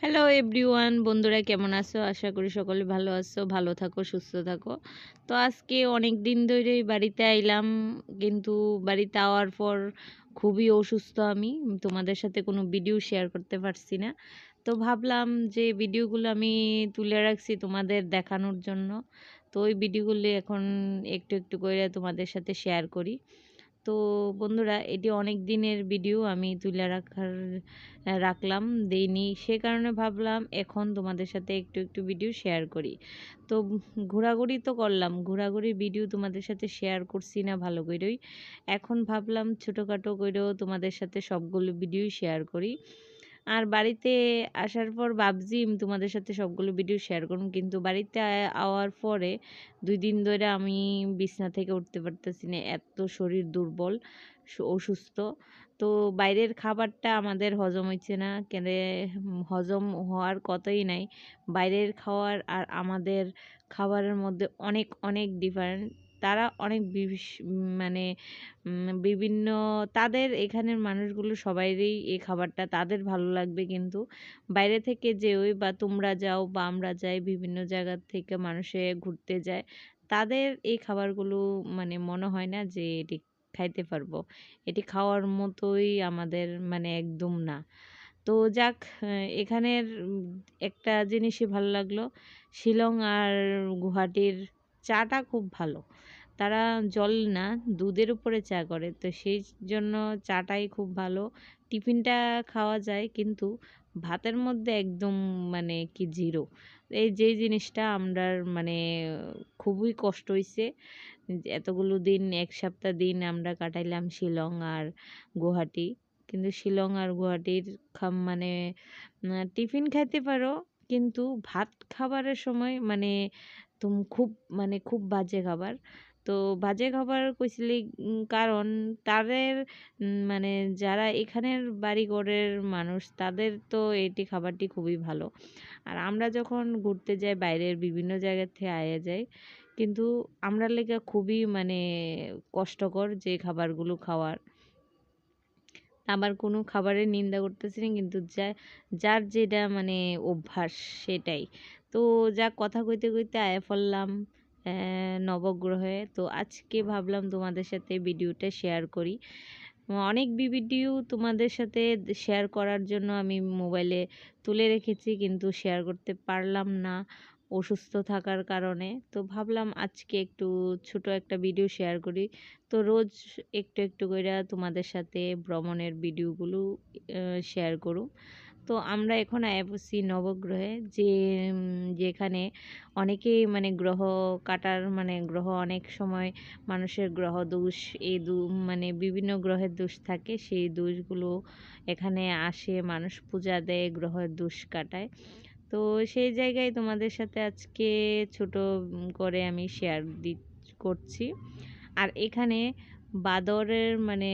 Hello everyone, বন্ধুরা কেমন আছো? আশা করি সকলে ভালো আছো, ভালো থাকো, সুস্থ থাকো। তো আজকে অনেক দিন ধরেই বাড়িতে আইলাম, কিন্তু বাড়িতে আওয়ার পর খুবই অসুস্থ আমি। তোমাদের সাথে কোনো ভিডিও শেয়ার করতে পারছি না। তো ভাবলাম যে ভিডিওগুলো আমি তুলে রাখছি তোমাদের দেখানোর জন্য। তো ওই ভিডিওগুলো এখন একটু একটু করে তোমাদের সাথে শেয়ার করি। তো বন্ধুরা, এটি অনেক দিনের ভিডিও আমি তুলে রাখলাম, দেইনি, সে কারণে ভাবলাম এখন তোমাদের সাথে একটু একটু ভিডিও শেয়ার করি। তো ঘোরাঘুরি তো করলাম, ঘোরাঘুরির ভিডিও তোমাদের সাথে শেয়ার করছি না ভালো করেই। এখন ভাবলাম ছোটোখাটো করেও তোমাদের সাথে সবগুলো ভিডিও শেয়ার করি। আর বাড়িতে আসার পর ভাবছি তোমাদের সাথে সবগুলো ভিডিও শেয়ার করুন, কিন্তু বাড়িতে আওয়ার পরে 2 দিন ধরে আমি বিছনা থেকে উঠতে পারতেছি না, এত শরীর দুর্বল, অসুস্থ। তো বাইরের খাবারটা আমাদের হজম হচ্ছে না কেন, হজম হওয়ার কথাই নাই। বাইরের খাওয়ার আর আমাদের খাবারের মধ্যে অনেক অনেক ডিফারেন্ট। তারা অনেক মানে বিভিন্ন, তাদের এখানের মানুষগুলো সবাইরই এই খাবারটা তাদের ভালো লাগবে, কিন্তু বাইরে থেকে যে ওই বা তোমরা যাও বা আমরা যাই, বিভিন্ন জায়গা থেকে মানুষে ঘুরতে যায়, তাদের এই খাবারগুলো মানে মনে হয় না যে এটি খাইতে পারবো। এটি খাওয়ার মতোই আমাদের মানে একদম না। তো যাক, এখানের একটা জিনিসই ভালো লাগলো, শিলং আর গুয়াহাটির চাটা খুব ভালো। তারা জল না, দুধের উপরে চা করে, তো সেই জন্য চাটাই খুব ভালো। টিফিনটা খাওয়া যায়, কিন্তু ভাতের মধ্যে একদম মানে কি জিরো। এই যেই জিনিসটা আমরা মানে খুবই কষ্ট হইছে। এতগুলো দিন, 1 সপ্তাহ দিন আমরা কাটাইলাম শিলং আর গুয়াহাটি, কিন্তু শিলং আর গুয়াহাটির মানে টিফিন খাইতে পারো, কিন্তু ভাত খাবারের সময় মানে খুব মানে খুব বাজে খাবার। তো বাজে খাবার কইছিলি কারণ তাদের মানে যারা এখানের বাড়িঘরের মানুষ, তাদের তো এটি খাবারটি খুবই ভালো। আর আমরা যখন ঘুরতে যাই বাইরের বিভিন্ন জায়গা থেকে আয়া যাই, কিন্তু আমরা লেগে খুবই মানে কষ্টকর যে খাবারগুলো খাওয়ার। আবার কোনো খাবারের নিন্দা করতেছি না, কিন্তু যার যেটা মানে অভ্যাস সেটাই। তো যা কথা কইতে কইতে আয়া পড়লাম নবগ্রহে। তো আজকে ভাবলাম তোমাদের সাথে ভিডিওটা শেয়ার করি। অনেক ভিডিও তোমাদের সাথে শেয়ার করার জন্য আমি মোবাইলে তুলে রেখেছি, কিন্তু শেয়ার করতে পারলাম না অসুস্থ থাকার কারণে। তো ভাবলাম আজকে একটু ছোট একটা ভিডিও শেয়ার করি। তো রোজ একটু একটু করে তোমাদের সাথে ভ্রমণের ভিডিওগুলো শেয়ার করুম। তো আমরা এখন আয়া পড়ছি নবগ্রহে, যেখানে অনেকেই মানে গ্রহ কাটার মানে গ্রহ অনেক সময় মানুষের গ্রহ দোষ, মানে বিভিন্ন গ্রহের দোষ থাকে, সেই দোষগুলো এখানে আসে, মানুষ পূজা দেয়, গ্রহের দোষ কাটায়। তো সেই জায়গায় তোমাদের সাথে আজকে ছোট করে আমি শেয়ার করছি। আর এখানে বাদরের মানে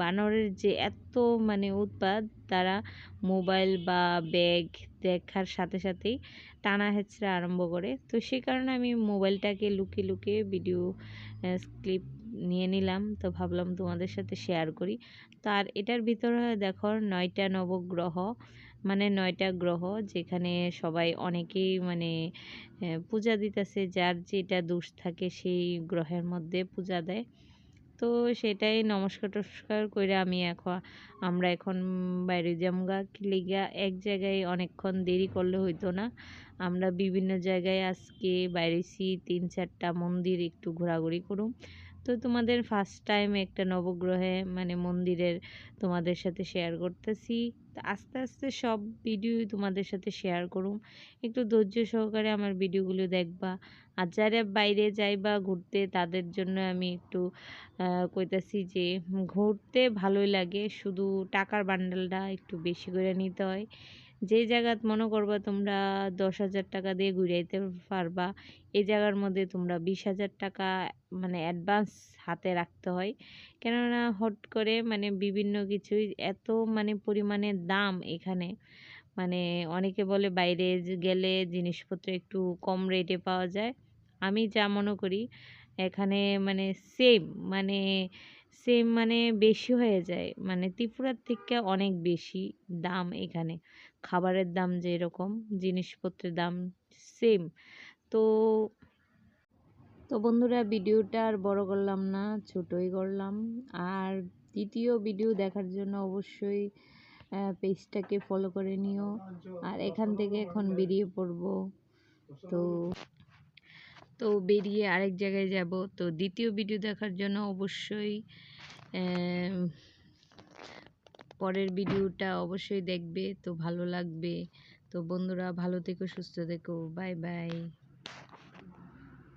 বানরের যে এত মানে উৎপাত, তারা মোবাইল বা ব্যাগ দেখার সাথে সাথেই টানা হেঁচড়া আরম্ভ করে। তো সেই কারণে আমি মোবাইলটাকে লুকিয়ে লুকিয়ে ভিডিও ক্লিপ নিয়ে নিলাম। তো ভাবলাম তোমাদের সাথে শেয়ার করি। তো আর এটার ভিতরে দেখো 9টা নবগ্রহ, মানে 9টা গ্রহ, যেখানে সবাই অনেকেই মানে পূজা দিতেছে, যার যেটা দোষ থাকে সেই গ্রহের মধ্যে পূজা দেয়। তো সেটাই নমস্কার টস্কার কইরা আমরা এখন বাইরে যামগা, লিগা এক জায়গায় অনেকক্ষণ দেরি করলে হইতো না। আমরা বিভিন্ন জায়গায় আজকে বাইরেছি, 3-4টা মন্দির একটু ঘোরাঘুরি করুম। তো তোমাদের ফার্স্ট টাইম একটা নবগ্রহে মানে মন্দিরের তোমাদের সাথে শেয়ার করতেছি। তো আস্তে আস্তে সব ভিডিও তোমাদের সাথে শেয়ার করুম, একটু ধৈর্য সহকারে আমার ভিডিওগুলো দেখবা। আর যারা বাইরে যাইবা ঘুরতে, তাদের জন্য আমি একটু কইতাছি যে ঘুরতে ভালোই লাগে, শুধু টাকার বান্ডেলটা একটু বেশি করে নিতে হয়। যে জায়গাত মনে করবা তোমরা 10,000 টাকা দিয়ে ঘুরাইতে পারবা, এই জায়গার মধ্যে তোমরা 20,000 টাকা মানে অ্যাডভান্স হাতে রাখতে হয়। কেননা হট করে মানে বিভিন্ন কিছুই এত মানে পরিমাণে দাম এখানে। মানে অনেকে বলে বাইরে গেলে জিনিসপত্র একটু কম রেটে পাওয়া যায়। আমি যা মনে করি এখানে মানে সেম, মানে সেম মানে বেশি হয়ে যায়, মানে ত্রিপুরার থেকে অনেক বেশি দাম এখানে। খাবারের দাম যেরকম, জিনিসপত্রের দাম সেম। তো তো বন্ধুরা, ভিডিওটা আর বড় করলাম না, ছোটই করলাম। আর দ্বিতীয় ভিডিও দেখার জন্য অবশ্যই পেজটাকে ফলো করে নিও। আর এখান থেকে এখন বেরিয়ে পড়বো। তো তো বেরিয়ে আরেক জায়গায় যাব। তো দ্বিতীয় ভিডিও দেখার জন্য অবশ্যই পরের ভিডিওটা অবশ্যই দেখবে, তো ভালো লাগবে। তো বন্ধুরা, ভালো থেকো, সুস্থ থেকো, বাই বাই।